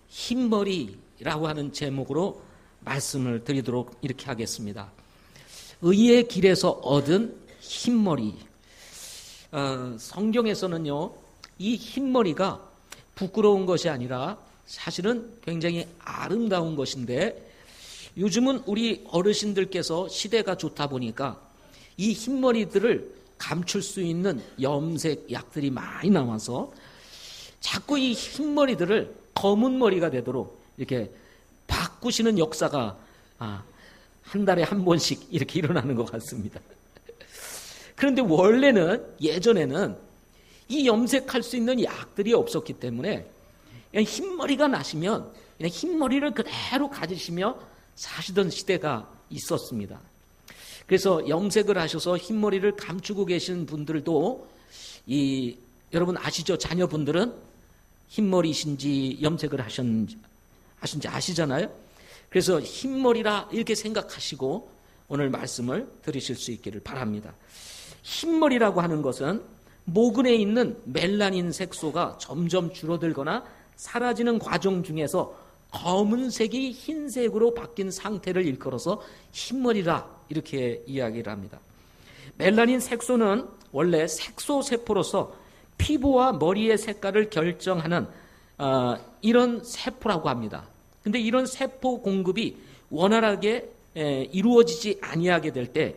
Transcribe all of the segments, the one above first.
흰머리라고 하는 제목으로 말씀을 드리도록 이렇게 하겠습니다. 의의 길에서 얻은 흰머리. 성경에서는요, 이 흰머리가 부끄러운 것이 아니라 사실은 굉장히 아름다운 것인데, 요즘은 우리 어르신들께서 시대가 좋다 보니까 이 흰머리들을 감출 수 있는 염색 약들이 많이 나와서 자꾸 이 흰머리들을 검은 머리가 되도록 이렇게 바꾸시는 역사가 한 달에 한 번씩 이렇게 일어나는 것 같습니다. 그런데 원래는 예전에는 이 염색할 수 있는 약들이 없었기 때문에 그냥 흰머리가 나시면 그냥 흰머리를 그대로 가지시며 사시던 시대가 있었습니다. 그래서 염색을 하셔서 흰머리를 감추고 계신 분들도 여러분 아시죠? 자녀분들은 흰머리신지 염색을 하신지 아시잖아요? 그래서 흰머리라 이렇게 생각하시고 오늘 말씀을 들으실 수 있기를 바랍니다. 흰머리라고 하는 것은 모근에 있는 멜라닌 색소가 점점 줄어들거나 사라지는 과정 중에서 검은색이 흰색으로 바뀐 상태를 일컬어서 흰머리라 이렇게 이야기를 합니다. 멜라닌 색소는 원래 색소세포로서 피부와 머리의 색깔을 결정하는 이런 세포라고 합니다. 근데 이런 세포 공급이 원활하게 이루어지지 아니하게 될 때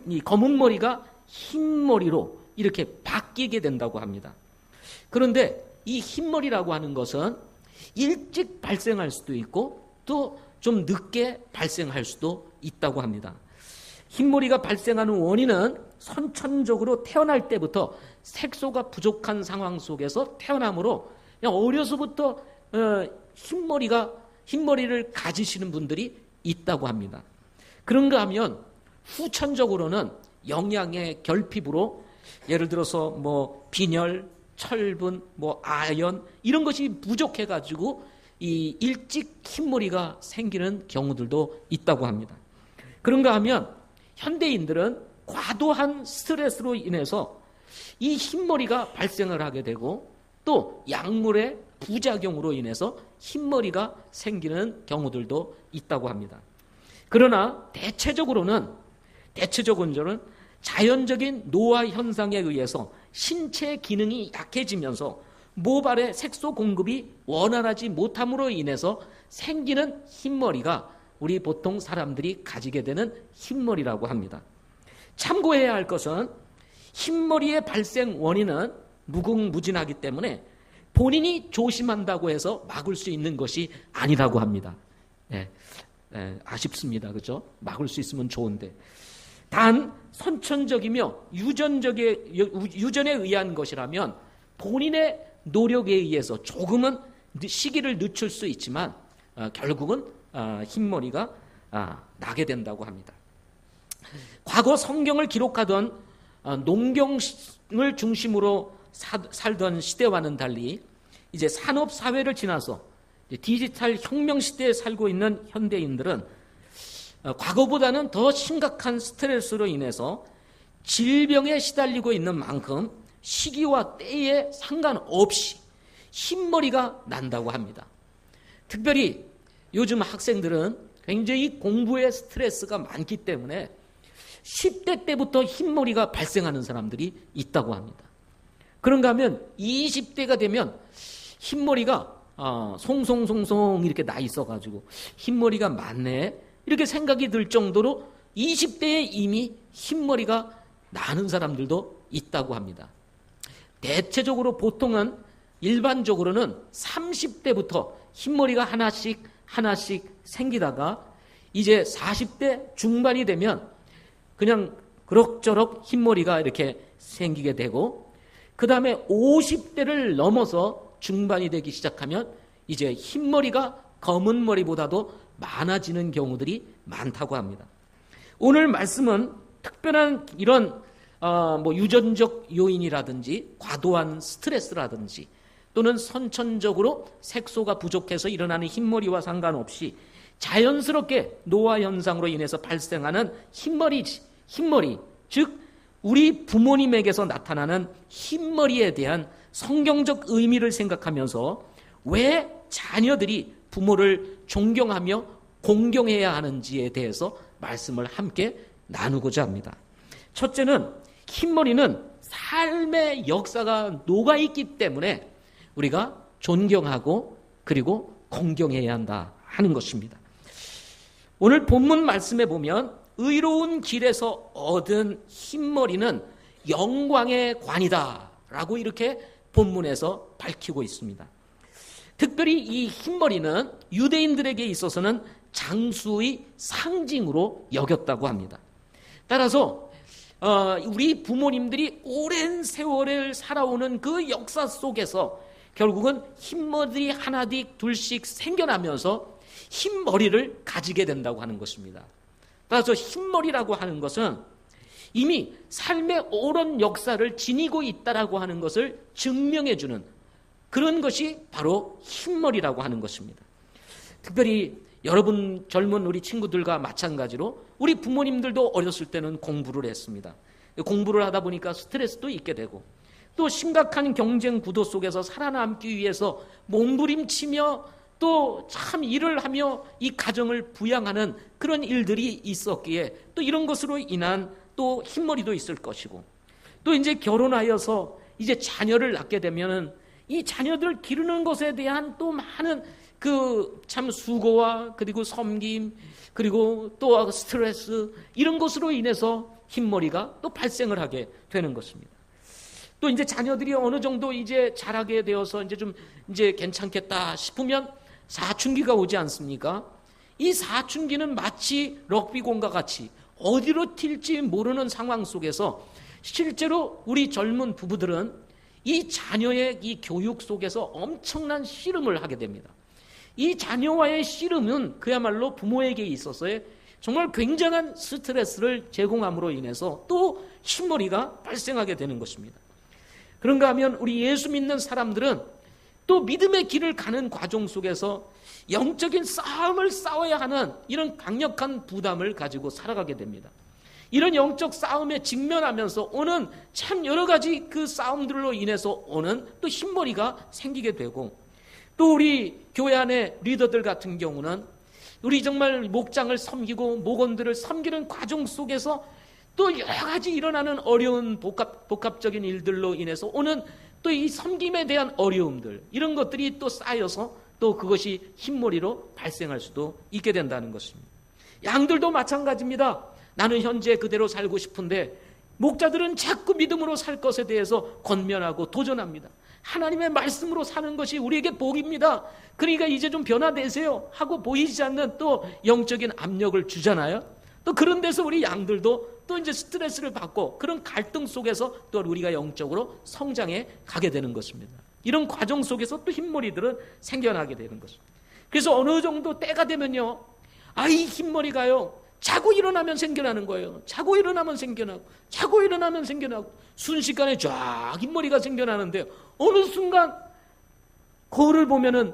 이 검은 머리가 흰 머리로 이렇게 바뀌게 된다고 합니다. 그런데 이 흰머리라고 하는 것은 일찍 발생할 수도 있고 또 좀 늦게 발생할 수도 있다고 합니다. 흰머리가 발생하는 원인은 선천적으로 태어날 때부터 색소가 부족한 상황 속에서 태어나므로 그냥 어려서부터 흰머리를 가지시는 분들이 있다고 합니다. 그런가 하면 후천적으로는 영양의 결핍으로 예를 들어서 뭐 빈혈, 철분, 뭐 아연 이런 것이 부족해가지고 이 일찍 흰머리가 생기는 경우들도 있다고 합니다. 그런가 하면 현대인들은 과도한 스트레스로 인해서 이 흰머리가 발생을 하게 되고 또 약물의 부작용으로 인해서 흰머리가 생기는 경우들도 있다고 합니다. 그러나 대체적으로는 자연적인 노화 현상에 의해서 신체 기능이 약해지면서 모발의 색소 공급이 원활하지 못함으로 인해서 생기는 흰머리가 우리 보통 사람들이 가지게 되는 흰머리라고 합니다. 참고해야 할 것은 흰머리의 발생 원인은 무궁무진하기 때문에 본인이 조심한다고 해서 막을 수 있는 것이 아니라고 합니다. 아쉽습니다. 그렇죠? 막을 수 있으면 좋은데. 단 선천적이며 유전에 의한 것이라면 본인의 노력에 의해서 조금은 시기를 늦출 수 있지만 결국은 흰머리가 나게 된다고 합니다. 과거 성경을 기록하던 농경을 중심으로 살던 시대와는 달리 이제 산업사회를 지나서 디지털 혁명 시대에 살고 있는 현대인들은 과거보다는 더 심각한 스트레스로 인해서 질병에 시달리고 있는 만큼 시기와 때에 상관없이 흰머리가 난다고 합니다. 특별히 요즘 학생들은 굉장히 공부에 스트레스가 많기 때문에 10대 때부터 흰머리가 발생하는 사람들이 있다고 합니다. 그런가 하면 20대가 되면 흰머리가 송송송송 이렇게 나 있어가지고 흰머리가 많네 이렇게 생각이 들 정도로 20대에 이미 흰머리가 나는 사람들도 있다고 합니다. 대체적으로 보통은 일반적으로는 30대부터 흰머리가 하나씩 생기다가 이제 40대 중반이 되면 그냥 그럭저럭 흰머리가 이렇게 생기게 되고 그 다음에 50대를 넘어서 중반이 되기 시작하면 이제 흰머리가 검은 머리보다도 많아지는 경우들이 많다고 합니다. 오늘 말씀은 특별한 이런 유전적 요인이라든지 과도한 스트레스라든지 또는 선천적으로 색소가 부족해서 일어나는 흰머리와 상관없이 자연스럽게 노화 현상으로 인해서 발생하는 흰머리, 즉 우리 부모님에게서 나타나는 흰머리에 대한 성경적 의미를 생각하면서 왜 자녀들이 부모를 존경하며 공경해야 하는지에 대해서 말씀을 함께 나누고자 합니다. 첫째는 흰머리는 삶의 역사가 녹아있기 때문에 우리가 존경하고 그리고 공경해야 한다 하는 것입니다. 오늘 본문 말씀에 보면 의로운 길에서 얻은 흰머리는 영광의 관이다 라고 이렇게 본문에서 밝히고 있습니다. 특별히 이 흰머리는 유대인들에게 있어서는 장수의 상징으로 여겼다고 합니다. 따라서 우리 부모님들이 오랜 세월을 살아오는 그 역사 속에서 결국은 흰머리 하나씩 둘씩 생겨나면서 흰머리를 가지게 된다고 하는 것입니다. 따라서 흰머리라고 하는 것은 이미 삶의 오랜 역사를 지니고 있다라고 하는 것을 증명해 주는 그런 것이 바로 흰머리라고 하는 것입니다. 특별히 여러분 젊은 우리 친구들과 마찬가지로 우리 부모님들도 어렸을 때는 공부를 했습니다. 공부를 하다 보니까 스트레스도 있게 되고 또 심각한 경쟁 구도 속에서 살아남기 위해서 몸부림치며 또 참 일을 하며 이 가정을 부양하는 그런 일들이 있었기에 또 이런 것으로 인한 또 흰머리도 있을 것이고 또 이제 결혼하여서 이제 자녀를 낳게 되면은 이 자녀들 기르는 것에 대한 또 많은 그 참 수고와 그리고 섬김 그리고 또 스트레스 이런 것으로 인해서 흰머리가 또 발생을 하게 되는 것입니다. 또 이제 자녀들이 어느 정도 이제 자라게 되어서 이제 좀 이제 괜찮겠다 싶으면 사춘기가 오지 않습니까? 이 사춘기는 마치 럭비공과 같이 어디로 튈지 모르는 상황 속에서 실제로 우리 젊은 부부들은 이 자녀의 이 교육 속에서 엄청난 씨름을 하게 됩니다. 이 자녀와의 씨름은 그야말로 부모에게 있어서의 정말 굉장한 스트레스를 제공함으로 인해서 또 흰머리가 발생하게 되는 것입니다. 그런가 하면 우리 예수 믿는 사람들은 또 믿음의 길을 가는 과정 속에서 영적인 싸움을 싸워야 하는 이런 강력한 부담을 가지고 살아가게 됩니다. 이런 영적 싸움에 직면하면서 오는 참 여러 가지 그 싸움들로 인해서 오는 또 흰머리가 생기게 되고 또 우리 교회 안의 리더들 같은 경우는 우리 정말 목장을 섬기고 목원들을 섬기는 과정 속에서 또 여러 가지 일어나는 어려운 복합적인 일들로 인해서 오는 또 이 섬김에 대한 어려움들 이런 것들이 또 쌓여서 또 그것이 흰머리로 발생할 수도 있게 된다는 것입니다. 양들도 마찬가지입니다. 나는 현재 그대로 살고 싶은데 목자들은 자꾸 믿음으로 살 것에 대해서 권면하고 도전합니다. 하나님의 말씀으로 사는 것이 우리에게 복입니다. 그러니까 이제 좀 변화되세요 하고 보이지 않는 또 영적인 압력을 주잖아요. 또 그런 데서 우리 양들도 또 이제 스트레스를 받고 그런 갈등 속에서 또 우리가 영적으로 성장해 가게 되는 것입니다. 이런 과정 속에서 또 흰머리들은 생겨나게 되는 것입니다. 그래서 어느 정도 때가 되면요, 이 흰머리가요 자고 일어나면 생겨나는 거예요. 자고 일어나면 생겨나고 자고 일어나면 생겨나고 순식간에 쫙 흰머리가 생겨나는데 어느 순간 거울을 보면은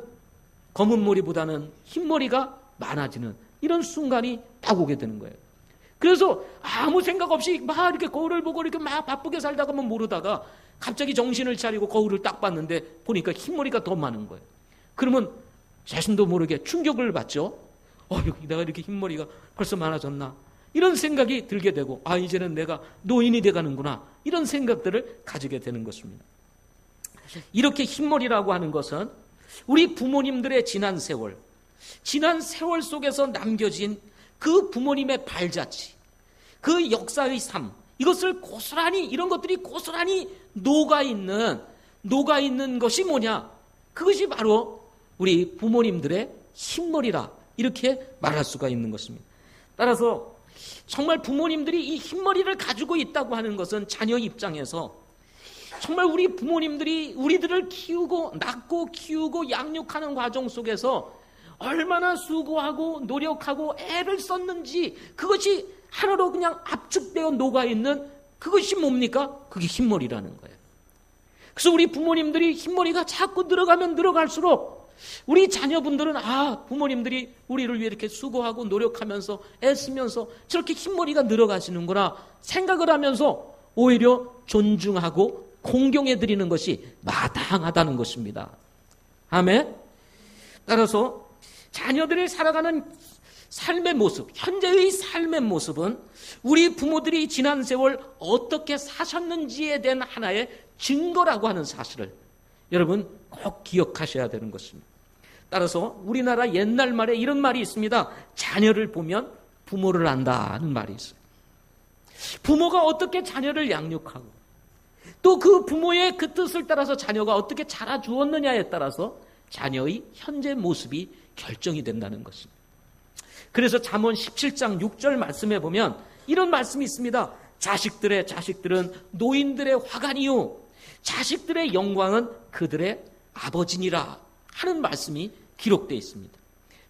검은 머리보다는 흰머리가 많아지는 이런 순간이 딱 오게 되는 거예요. 그래서 아무 생각 없이 막 이렇게 거울을 보고 이렇게 막 바쁘게 살다가만 모르다가 갑자기 정신을 차리고 거울을 딱 봤는데 보니까 흰머리가 더 많은 거예요. 그러면 자신도 모르게 충격을 받죠. 내가 이렇게 흰머리가 벌써 많아졌나? 이런 생각이 들게 되고 이제는 내가 노인이 돼가는구나. 이런 생각들을 가지게 되는 것입니다. 이렇게 흰머리라고 하는 것은 우리 부모님들의 지난 세월 속에서 남겨진 그 부모님의 발자취, 그 역사의 삶, 이것을 고스란히 이런 것들이 고스란히 녹아있는 것이 뭐냐? 그것이 바로 우리 부모님들의 흰머리라 이렇게 말할 수가 있는 것입니다. 따라서 정말 부모님들이 이 흰머리를 가지고 있다고 하는 것은 자녀 입장에서 정말 우리 부모님들이 우리들을 낳고 키우고 양육하는 과정 속에서 얼마나 수고하고 노력하고 애를 썼는지 그것이 하나로 그냥 압축되어 녹아있는 그것이 뭡니까? 그게 흰머리라는 거예요. 그래서 우리 부모님들이 흰머리가 자꾸 늘어가면 늘어갈수록 우리 자녀분들은 부모님들이 우리를 위해 이렇게 수고하고 노력하면서 애쓰면서 저렇게 흰머리가 늘어가시는구나 생각을 하면서 오히려 존중하고 공경해 드리는 것이 마땅하다는 것입니다. 아멘. 따라서 자녀들이 살아가는 삶의 모습, 현재의 삶의 모습은 우리 부모들이 지난 세월 어떻게 사셨는지에 대한 하나의 증거라고 하는 사실을 여러분 꼭 기억하셔야 되는 것입니다. 따라서 우리나라 옛날 말에 이런 말이 있습니다. 자녀를 보면 부모를 안다는 말이 있어요. 부모가 어떻게 자녀를 양육하고 또 그 부모의 그 뜻을 따라서 자녀가 어떻게 자라주었느냐에 따라서 자녀의 현재 모습이 결정이 된다는 것입니다. 그래서 잠언 17장 6절 말씀에 보면 이런 말씀이 있습니다. 자식들의 자식들은 노인들의 화관이요 자식들의 영광은 그들의 아버지니라 하는 말씀이 기록되어 있습니다.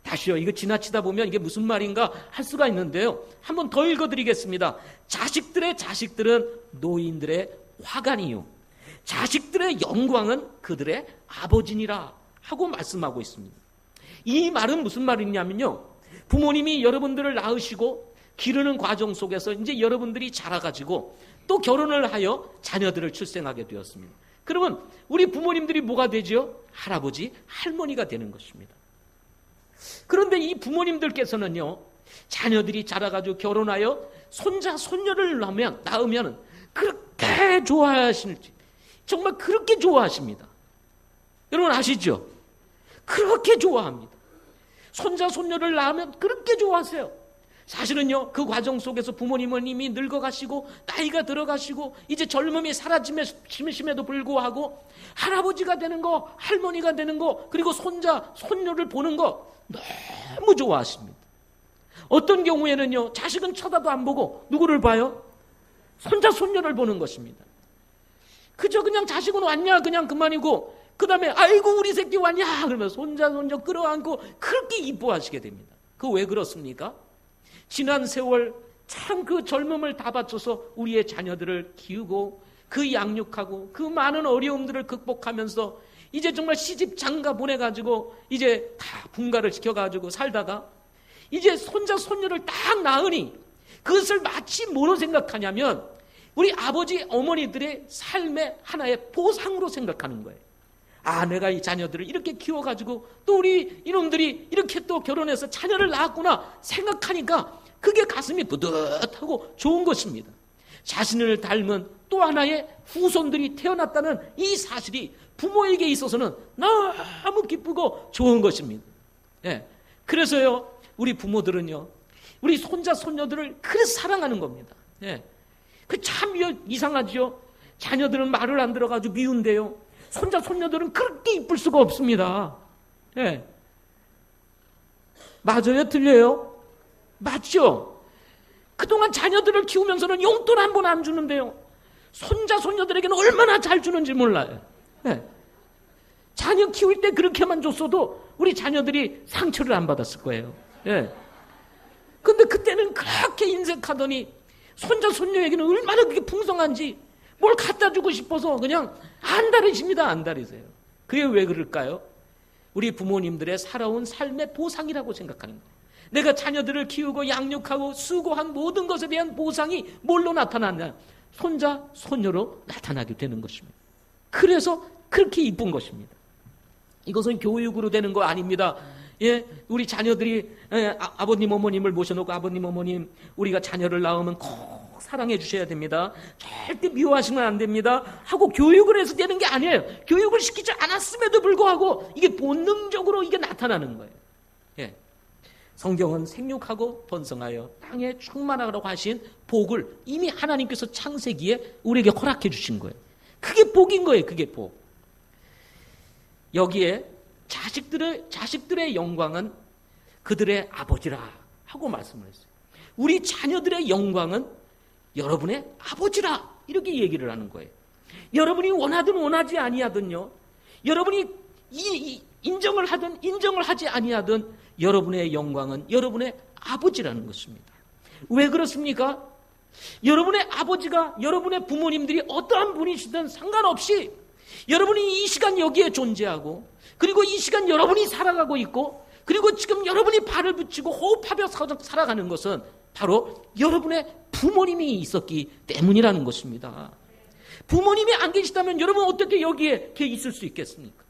다시요, 이거 지나치다 보면 이게 무슨 말인가 할 수가 있는데요. 한번 더 읽어드리겠습니다. 자식들의 자식들은 노인들의 화관이요 자식들의 영광은 그들의 아버지니라 하고 말씀하고 있습니다. 이 말은 무슨 말이냐면요, 부모님이 여러분들을 낳으시고 기르는 과정 속에서 이제 여러분들이 자라가지고 또 결혼을 하여 자녀들을 출생하게 되었습니다. 그러면 우리 부모님들이 뭐가 되죠? 할아버지, 할머니가 되는 것입니다. 그런데 이 부모님들께서는요, 자녀들이 자라가지고 결혼하여 손자, 손녀를 낳으면 그렇게 좋아하실지, 정말 그렇게 좋아하십니다. 여러분 아시죠? 그렇게 좋아합니다. 손자, 손녀를 낳으면 그렇게 좋아하세요. 사실은요, 그 과정 속에서 부모님은 이미 늙어가시고 나이가 들어가시고 이제 젊음이 사라짐에도 불구하고 할아버지가 되는 거, 할머니가 되는 거, 그리고 손자, 손녀를 보는 거 너무 좋아하십니다. 어떤 경우에는요, 자식은 쳐다도 안 보고 누구를 봐요? 손자, 손녀를 보는 것입니다. 그저 그냥 자식은 왔냐 그냥 그만이고 그 다음에 아이고 우리 새끼 왔냐 그러면 손자, 손녀 끌어안고 그렇게 이뻐하시게 됩니다. 그거 왜 그렇습니까? 지난 세월 참 그 젊음을 다 바쳐서 우리의 자녀들을 키우고 그 양육하고 그 많은 어려움들을 극복하면서 이제 정말 시집 장가 보내가지고 이제 다 분가를 시켜가지고 살다가 이제 손자 손녀를 딱 낳으니 그것을 마치 뭐로 생각하냐면 우리 아버지 어머니들의 삶의 하나의 보상으로 생각하는 거예요. 아, 내가 이 자녀들을 이렇게 키워가지고 또 우리 이놈들이 이렇게 또 결혼해서 자녀를 낳았구나 생각하니까 그게 가슴이 뿌듯하고 좋은 것입니다. 자신을 닮은 또 하나의 후손들이 태어났다는 이 사실이 부모에게 있어서는 너무 기쁘고 좋은 것입니다. 예. 그래서요, 우리 부모들은요, 우리 손자, 손녀들을 그래서 사랑하는 겁니다. 예. 그 참 이상하죠? 자녀들은 말을 안 들어가지고 미운데요, 손자, 손녀들은 그렇게 이쁠 수가 없습니다. 예. 맞아요? 틀려요? 맞죠? 그동안 자녀들을 키우면서는 용돈 한 번 안 주는데요, 손자, 손녀들에게는 얼마나 잘 주는지 몰라요. 예. 자녀 키울 때 그렇게만 줬어도 우리 자녀들이 상처를 안 받았을 거예요. 예. 근데 그때는 그렇게 인색하더니 손자, 손녀에게는 얼마나 그게 풍성한지 뭘 갖다 주고 싶어서 그냥 안달이십니다. 안달이세요. 그게 왜 그럴까요? 우리 부모님들의 살아온 삶의 보상이라고 생각하는 거예요. 내가 자녀들을 키우고 양육하고 수고한 모든 것에 대한 보상이 뭘로 나타났냐? 손자, 손녀로 나타나게 되는 것입니다. 그래서 그렇게 이쁜 것입니다. 이것은 교육으로 되는 거 아닙니다. 예, 우리 자녀들이 아버님, 어머님을 모셔놓고 아버님, 어머님, 우리가 자녀를 낳으면 꼭 사랑해 주셔야 됩니다. 절대 미워하시면 안 됩니다. 하고 교육을 해서 되는 게 아니에요. 교육을 시키지 않았음에도 불구하고 이게 본능적으로 이게 나타나는 거예요. 예. 성경은 생육하고 번성하여 땅에 충만하라고 하신 복을 이미 하나님께서 창세기에 우리에게 허락해 주신 거예요. 그게 복인 거예요. 그게 복. 여기에 자식들의 영광은 그들의 아버지라 하고 말씀을 했어요. 우리 자녀들의 영광은 여러분의 아버지라 이렇게 얘기를 하는 거예요. 여러분이 원하든 원하지 아니하든요, 여러분이 인정을 하든 인정을 하지 아니하든 여러분의 영광은 여러분의 아버지라는 것입니다. 왜 그렇습니까? 여러분의 아버지가 여러분의 부모님들이 어떠한 분이시든 상관없이 여러분이 이 시간 여기에 존재하고 그리고 이 시간 여러분이 살아가고 있고 그리고 지금 여러분이 발을 붙이고 호흡하며 살아가는 것은 바로 여러분의 부모님이 있었기 때문이라는 것입니다. 부모님이 안 계시다면 여러분 어떻게 여기에 있을 수 있겠습니까?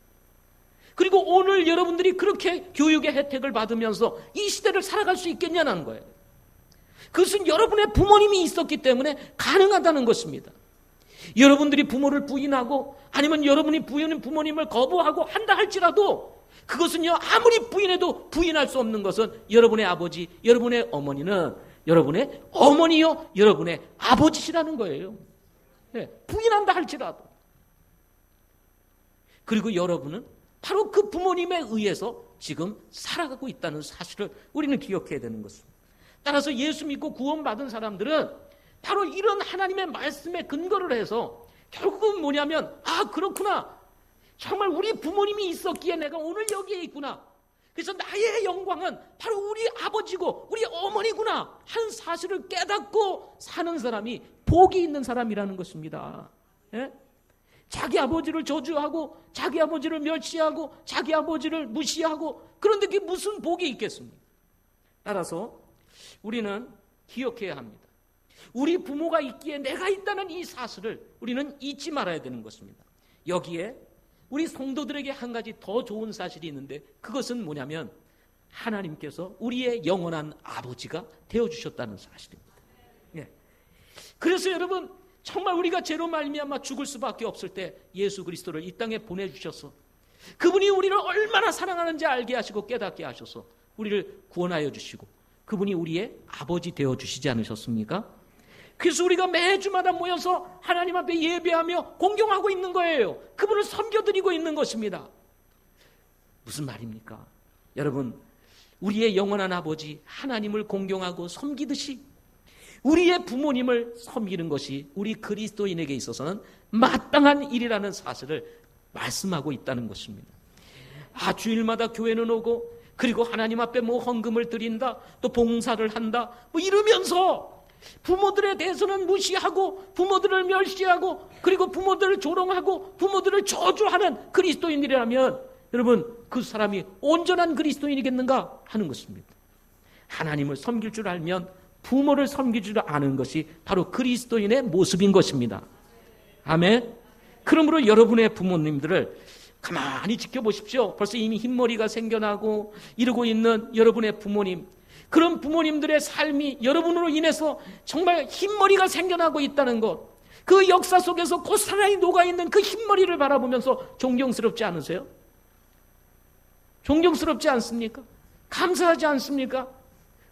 그리고 오늘 여러분들이 그렇게 교육의 혜택을 받으면서 이 시대를 살아갈 수 있겠냐는 거예요. 그것은 여러분의 부모님이 있었기 때문에 가능하다는 것입니다. 여러분들이 부모를 부인하고 아니면 여러분이 부모님을 거부하고 한다 할지라도 그것은요, 아무리 부인해도 부인할 수 없는 것은 여러분의 아버지, 여러분의 어머니는 여러분의 어머니요, 여러분의 아버지시라는 거예요. 네, 부인한다 할지라도. 그리고 여러분은 바로 그 부모님에 의해서 지금 살아가고 있다는 사실을 우리는 기억해야 되는 것입니다. 따라서 예수 믿고 구원받은 사람들은 바로 이런 하나님의 말씀에 근거를 해서 결국은 뭐냐면, 아, 그렇구나. 정말 우리 부모님이 있었기에 내가 오늘 여기에 있구나. 그래서 나의 영광은 바로 우리 아버지고 우리 어머니구나 하는 사실을 깨닫고 사는 사람이 복이 있는 사람이라는 것입니다. 예? 자기 아버지를 저주하고 자기 아버지를 멸시하고 자기 아버지를 무시하고 그런데 그게 무슨 복이 있겠습니까? 따라서 우리는 기억해야 합니다. 우리 부모가 있기에 내가 있다는 이 사실을 우리는 잊지 말아야 되는 것입니다. 여기에 우리 성도들에게 한 가지 더 좋은 사실이 있는데 그것은 뭐냐면 하나님께서 우리의 영원한 아버지가 되어주셨다는 사실입니다. 예. 그래서 여러분 정말 우리가 죄로 말미암아 죽을 수밖에 없을 때 예수 그리스도를 이 땅에 보내주셔서 그분이 우리를 얼마나 사랑하는지 알게 하시고 깨닫게 하셔서 우리를 구원하여 주시고 그분이 우리의 아버지 되어주시지 않으셨습니까? 그래서 우리가 매주마다 모여서 하나님 앞에 예배하며 공경하고 있는 거예요. 그분을 섬겨드리고 있는 것입니다. 무슨 말입니까? 여러분, 우리의 영원한 아버지 하나님을 공경하고 섬기듯이 우리의 부모님을 섬기는 것이 우리 그리스도인에게 있어서는 마땅한 일이라는 사실을 말씀하고 있다는 것입니다. 아, 주일마다 교회는 오고 그리고 하나님 앞에 뭐 헌금을 드린다, 또 봉사를 한다, 뭐 이러면서 부모들에 대해서는 무시하고 부모들을 멸시하고 그리고 부모들을 조롱하고 부모들을 저주하는 그리스도인이라면 여러분 그 사람이 온전한 그리스도인이겠는가 하는 것입니다. 하나님을 섬길 줄 알면 부모를 섬길 줄 아는 것이 바로 그리스도인의 모습인 것입니다. 아멘. 그러므로 여러분의 부모님들을 가만히 지켜보십시오. 벌써 이미 흰머리가 생겨나고 이러고 있는 여러분의 부모님, 그런 부모님들의 삶이 여러분으로 인해서 정말 흰머리가 생겨나고 있다는 것, 그 역사 속에서 고스란히 녹아있는 그 흰머리를 바라보면서 존경스럽지 않으세요? 존경스럽지 않습니까? 감사하지 않습니까?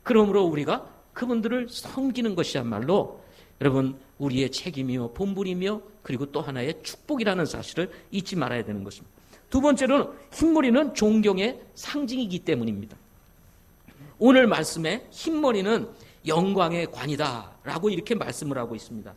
그러므로 우리가 그분들을 섬기는 것이야말로 여러분 우리의 책임이요 본분이며 그리고 또 하나의 축복이라는 사실을 잊지 말아야 되는 것입니다. 두 번째로는 흰머리는 존경의 상징이기 때문입니다. 오늘 말씀에 흰머리는 영광의 관이다라고 이렇게 말씀을 하고 있습니다.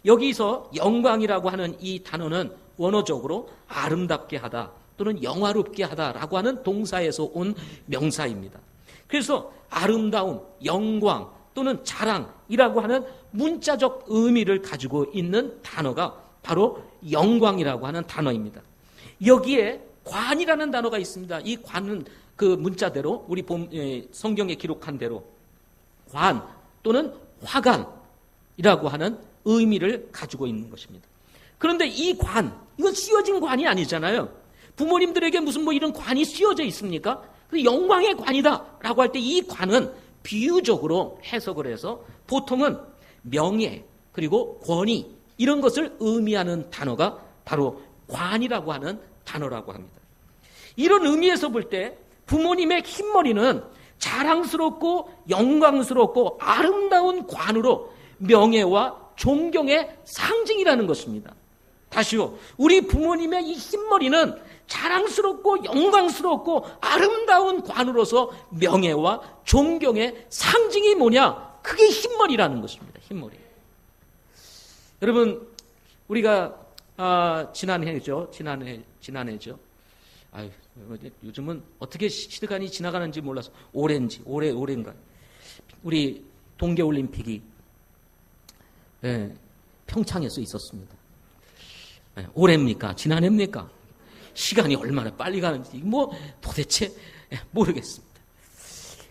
여기서 영광이라고 하는 이 단어는 원어적으로 아름답게 하다 또는 영화롭게 하다라고 하는 동사에서 온 명사입니다. 그래서 아름다움, 영광 또는 자랑이라고 하는 문자적 의미를 가지고 있는 단어가 바로 영광이라고 하는 단어입니다. 여기에 관이라는 단어가 있습니다. 이 관은 그 문자대로 우리 성경에 기록한 대로 관 또는 화관이라고 하는 의미를 가지고 있는 것입니다. 그런데 이 관, 이건 씌워진 관이 아니잖아요. 부모님들에게 무슨 뭐 이런 관이 씌워져 있습니까? 영광의 관이다라고 할 때 이 관은 비유적으로 해석을 해서 보통은 명예 그리고 권위 이런 것을 의미하는 단어가 바로 관이라고 하는 단어라고 합니다. 이런 의미에서 볼 때 부모님의 흰머리는 자랑스럽고 영광스럽고 아름다운 관으로 명예와 존경의 상징이라는 것입니다. 다시요, 우리 부모님의 이 흰머리는 자랑스럽고 영광스럽고 아름다운 관으로서 명예와 존경의 상징이 뭐냐? 그게 흰머리라는 것입니다. 흰머리. 여러분, 우리가 지난해죠. 아유, 요즘은 어떻게 시간이 지나가는지 몰라서 올해인가. 우리 동계올림픽이 평창에서 있었습니다. 올해입니까? 지난해입니까? 시간이 얼마나 빨리 가는지 뭐 도대체 모르겠습니다.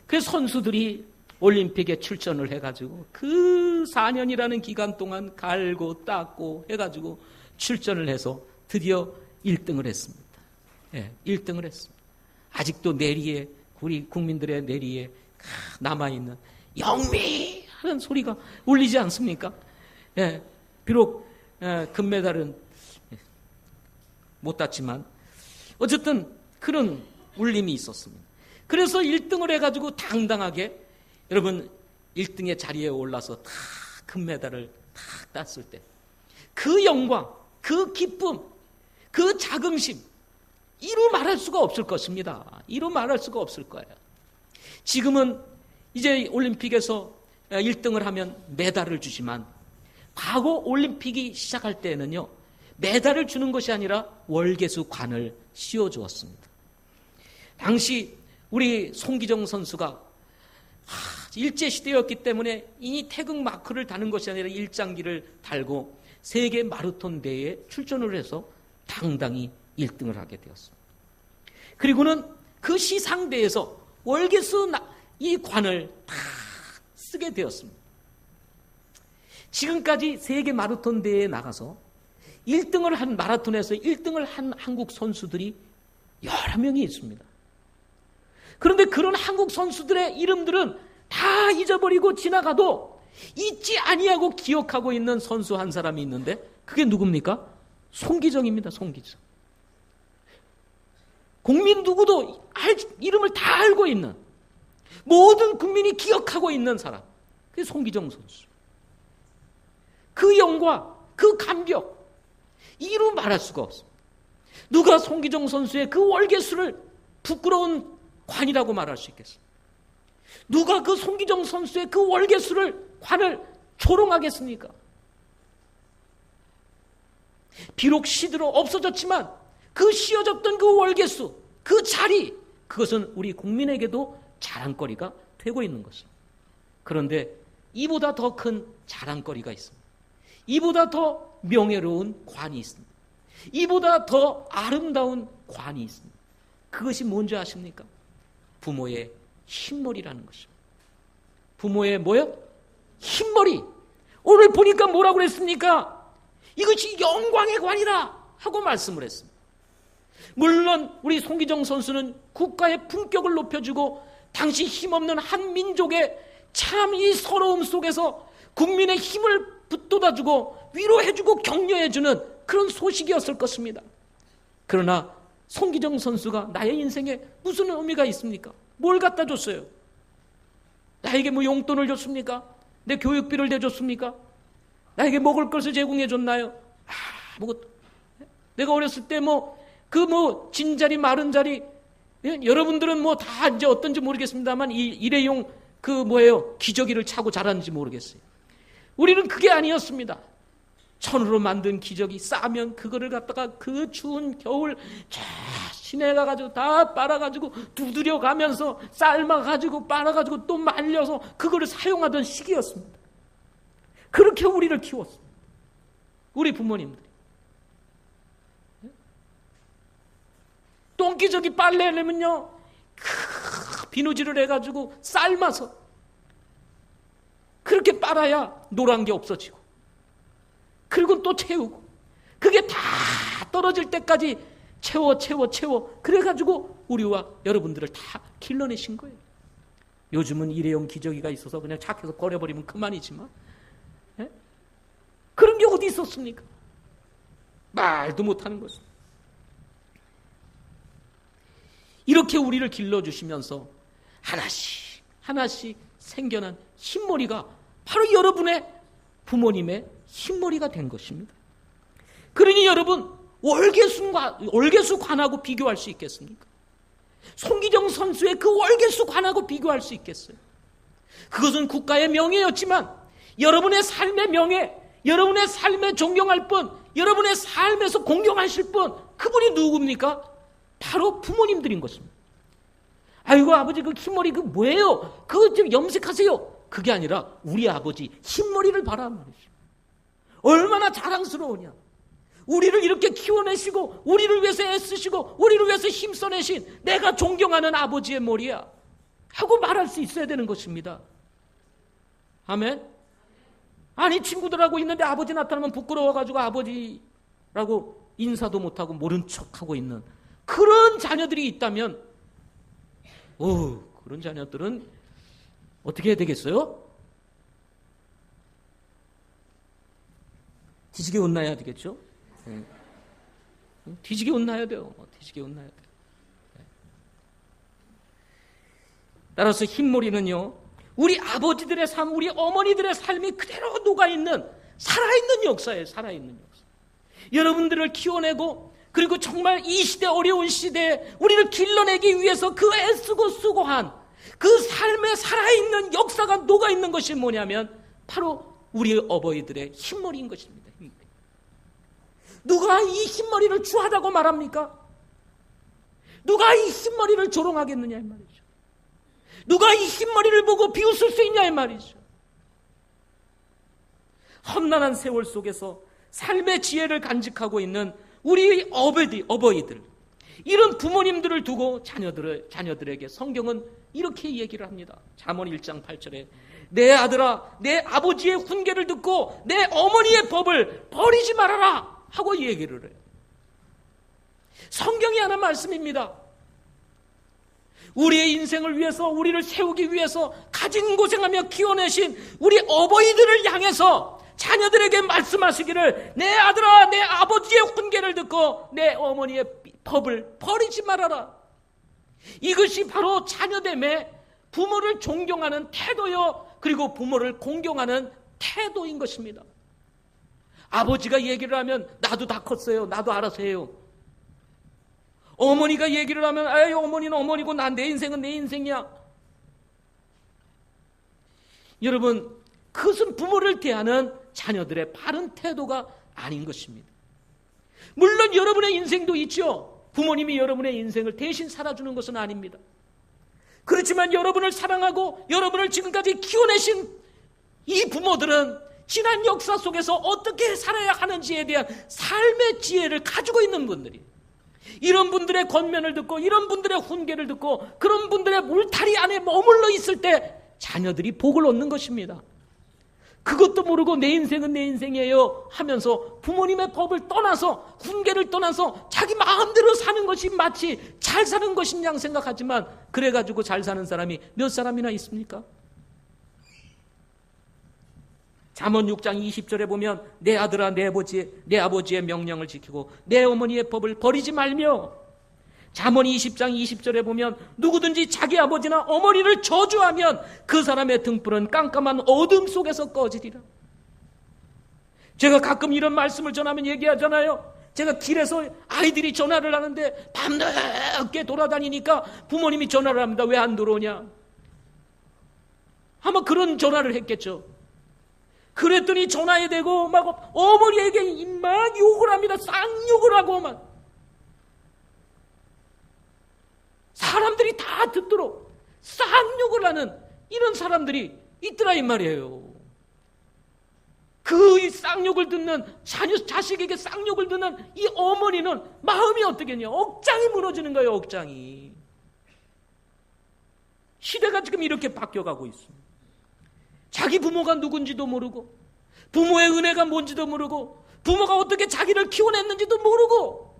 그래서 선수들이 올림픽에 출전을 해가지고 그 4년이라는 기간 동안 갈고 닦고 해가지고 출전을 해서 드디어 1등을 했습니다. 예, 1등을 했습니다. 아직도 내리에, 우리 국민들의 내리에 남아있는 영미! 하는 소리가 울리지 않습니까? 예, 비록 금메달은 못 땄지만 어쨌든 그런 울림이 있었습니다. 그래서 1등을 해가지고 당당하게 여러분 1등의 자리에 올라서 다 금메달을 딱 땄을 때 그 영광, 그 기쁨, 그 자긍심 이루 말할 수가 없을 것입니다. 이루 말할 수가 없을 거예요. 지금은 이제 올림픽에서 1등을 하면 메달을 주지만 과거 올림픽이 시작할 때는요, 메달을 주는 것이 아니라 월계수 관을 씌워주었습니다. 당시 우리 송기정 선수가 일제시대였기 때문에 이 태극 마크를 다는 것이 아니라 일장기를 달고 세계 마라톤 대회에 출전을 해서 당당히 1등을 하게 되었습니다. 그리고는 그 시상대에서 월계수 이 관을 다 쓰게 되었습니다. 지금까지 세계 마라톤 대회에 나가서 1등을 한 마라톤에서 1등을 한 한국 선수들이 여러 명이 있습니다. 그런데 그런 한국 선수들의 이름들은 다 잊어버리고 지나가도 잊지 아니하고 기억하고 있는 선수 한 사람이 있는데 그게 누굽니까? 송기정입니다. 송기정. 국민 누구도 이름을 다 알고 있는, 모든 국민이 기억하고 있는 사람, 그게 송기정 선수. 그 영광, 그 감격 이루 말할 수가 없습니다. 누가 송기정 선수의 그 월계수를 부끄러운 관이라고 말할 수 있겠습니까? 누가 그 송기정 선수의 그 월계수를 관을 조롱하겠습니까? 비록 시들어 없어졌지만 그 씌어졌던 그 월계수, 그 자리, 그것은 우리 국민에게도 자랑거리가 되고 있는 것입니다. 그런데 이보다 더 큰 자랑거리가 있습니다. 이보다 더 명예로운 관이 있습니다. 이보다 더 아름다운 관이 있습니다. 그것이 뭔지 아십니까? 부모의 흰머리라는 것입니다. 부모의 뭐요? 흰머리. 오늘 보니까 뭐라고 그랬습니까? 이것이 영광의 관이라 하고 말씀을 했습니다. 물론 우리 송기정 선수는 국가의 품격을 높여주고 당시 힘없는 한 민족의 참 이 서러움 속에서 국민의 힘을 붙돋아주고 위로해주고 격려해주는 그런 소식이었을 것입니다. 그러나 송기정 선수가 나의 인생에 무슨 의미가 있습니까? 뭘 갖다 줬어요? 나에게 뭐 용돈을 줬습니까? 내 교육비를 내줬습니까? 나에게 먹을 것을 제공해 줬나요? 아무것도. 내가 어렸을 때 진 자리 마른 자리, 예? 여러분들은 다 이제 어떤지 모르겠습니다만 일회용 기저귀를 차고 자랐는지 모르겠어요. 우리는 그게 아니었습니다. 천으로 만든 기저귀 싸면 그거를 갖다가 그 추운 겨울 시내 가가지고 다 빨아가지고 두드려 가면서 삶아가지고 빨아가지고 또 말려서 그거를 사용하던 시기였습니다. 그렇게 우리를 키웠습니다. 우리 부모님들이. 똥기저귀 빨래내면요 비누질을 해가지고 삶아서 그렇게 빨아야 노란 게 없어지고 그리고 또 채우고 그게 다 떨어질 때까지 채워 그래가지고 우리와 여러분들을 다 길러내신 거예요. 요즘은 일회용 기저귀가 있어서 그냥 착해서 버려버리면 그만이지만 예? 그런 게 어디 있었습니까? 말도 못하는 것입니다. 이렇게 우리를 길러주시면서 하나씩 생겨난 흰머리가 바로 여러분의 부모님의 흰머리가 된 것입니다. 그러니 여러분 월계수 관하고 비교할 수 있겠습니까? 송기정 선수의 그 월계수 관하고 비교할 수 있겠어요? 그것은 국가의 명예였지만 여러분의 삶의 명예, 여러분의 삶에 존경할 분, 여러분의 삶에서 공경하실 분, 그분이 누굽니까? 바로 부모님들인 것입니다. 아이고 아버지 그 흰머리 그 뭐예요? 그거 좀 염색하세요. 그게 아니라 우리 아버지 흰머리를 봐란 말이죠. 얼마나 자랑스러우냐. 우리를 이렇게 키워내시고 우리를 위해서 애쓰시고 우리를 위해서 힘써내신 내가 존경하는 아버지의 머리야 하고 말할 수 있어야 되는 것입니다. 아멘. 아니 친구들하고 있는데 아버지 나타나면 부끄러워가지고 아버지 라고 인사도 못하고 모른 척하고 있는 그런 자녀들이 있다면 그런 자녀들은 어떻게 해야 되겠어요? 뒤지게 혼나야 되겠죠? 뒤지게 혼나야 돼요. 뒤지게 혼나야 돼요. 따라서 흰머리는요, 우리 아버지들의 삶, 우리 어머니들의 삶이 그대로 녹아있는 살아있는 역사예요. 살아있는 역사. 여러분들을 키워내고 그리고 정말 이 시대, 어려운 시대에 우리를 길러내기 위해서 그 애쓰고 수고한 그 삶에 살아있는 역사가 녹아있는 것이 뭐냐면 바로 우리 어버이들의 흰머리인 것입니다. 누가 이 흰머리를 추하다고 말합니까? 누가 이 흰머리를 조롱하겠느냐 이 말이죠. 누가 이 흰머리를 보고 비웃을 수 있냐 이 말이죠. 험난한 세월 속에서 삶의 지혜를 간직하고 있는 우리 어버이들, 이런 부모님들을 두고 자녀들에게 성경은 이렇게 얘기를 합니다. 잠언 1장 8절에 내 아들아 내 아버지의 훈계를 듣고 내 어머니의 법을 버리지 말아라 하고 얘기를 해요. 성경이 하는 말씀입니다. 우리의 인생을 위해서, 우리를 세우기 위해서 가진 고생하며 키워내신 우리 어버이들을 향해서 자녀들에게 말씀하시기를 내 아들아 내 아버지의 훈계를 듣고 내 어머니의 법을 버리지 말아라. 이것이 바로 자녀됨의 부모를 존경하는 태도요, 그리고 부모를 공경하는 태도인 것입니다. 아버지가 얘기를 하면 나도 다 컸어요, 나도 알아서 해요. 어머니가 얘기를 하면 아유 어머니는 어머니고 난 내 인생은 내 인생이야. 여러분, 그것은 부모를 대하는 자녀들의 바른 태도가 아닌 것입니다. 물론 여러분의 인생도 있죠. 부모님이 여러분의 인생을 대신 살아주는 것은 아닙니다. 그렇지만 여러분을 사랑하고 여러분을 지금까지 키워내신 이 부모들은 지난 역사 속에서 어떻게 살아야 하는지에 대한 삶의 지혜를 가지고 있는 분들이, 이런 분들의 권면을 듣고 이런 분들의 훈계를 듣고 그런 분들의 울타리 안에 머물러 있을 때 자녀들이 복을 얻는 것입니다. 그것도 모르고 내 인생은 내 인생이에요 하면서 부모님의 법을 떠나서, 훈계를 떠나서 자기 마음대로 사는 것이 마치 잘 사는 것인 양 생각하지만 그래가지고 잘 사는 사람이 몇 사람이나 있습니까? 잠언 6장 20절에 보면 내 아들아 내 아버지의 명령을 지키고 내 어머니의 법을 버리지 말며, 잠언 20장 20절에 보면 누구든지 자기 아버지나 어머니를 저주하면 그 사람의 등불은 깜깜한 어둠 속에서 꺼지리라. 제가 가끔 이런 말씀을 전하면 얘기하잖아요. 제가 길에서 아이들이 전화를 하는데 밤늦게 돌아다니니까 부모님이 전화를 합니다. 왜 안 들어오냐? 아마 그런 전화를 했겠죠. 그랬더니 전화에 대고 막 어머니에게 막 욕을 합니다. 쌍욕을 하고 막. 사람들이 다 듣도록 쌍욕을 하는 이런 사람들이 있더라 이 말이에요. 그 쌍욕을 듣는 자식에게 쌍욕을 듣는 이 어머니는 마음이 어떻겠냐? 억장이 무너지는 거예요. 억장이. 시대가 지금 이렇게 바뀌어가고 있습니다. 자기 부모가 누군지도 모르고 부모의 은혜가 뭔지도 모르고 부모가 어떻게 자기를 키워냈는지도 모르고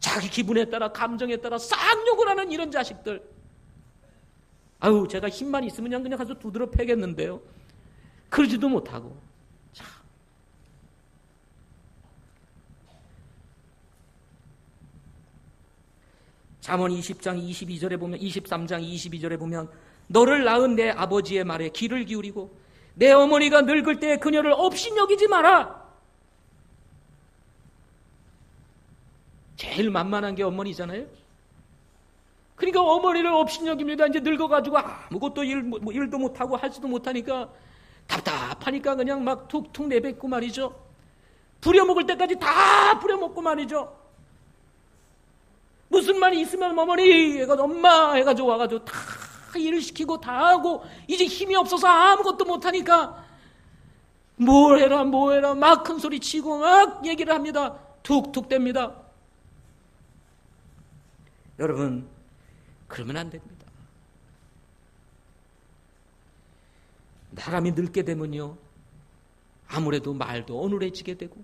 자기 기분에 따라 감정에 따라 쌍욕을 하는 이런 자식들. 아유 제가 힘만 있으면 그냥 가서 두드려 패겠는데요. 그러지도 못하고. 참. 잠언 20장 22절에 보면 23장 22절에 보면 너를 낳은 내 아버지의 말에 귀를 기울이고 내 어머니가 늙을 때 그녀를 업신여기지 마라. 제일 만만한 게 어머니잖아요. 그러니까 어머니를 업신여깁니다. 이제 늙어가지고 아무것도 일도 못하고 하지도 못하니까 답답하니까 그냥 막 툭툭 내뱉고 말이죠. 부려먹을 때까지 다 부려먹고 말이죠. 무슨 말이 있으면 어머니 해가지고 엄마 해가지고 와가지고 다 일을 시키고 다 하고 이제 힘이 없어서 아무것도 못하니까 뭘 해라 막 큰 소리 치고 막 얘기를 합니다. 툭툭 댑니다. 여러분 그러면 안 됩니다. 사람이 늙게 되면요 아무래도 말도 어눌해지게 되고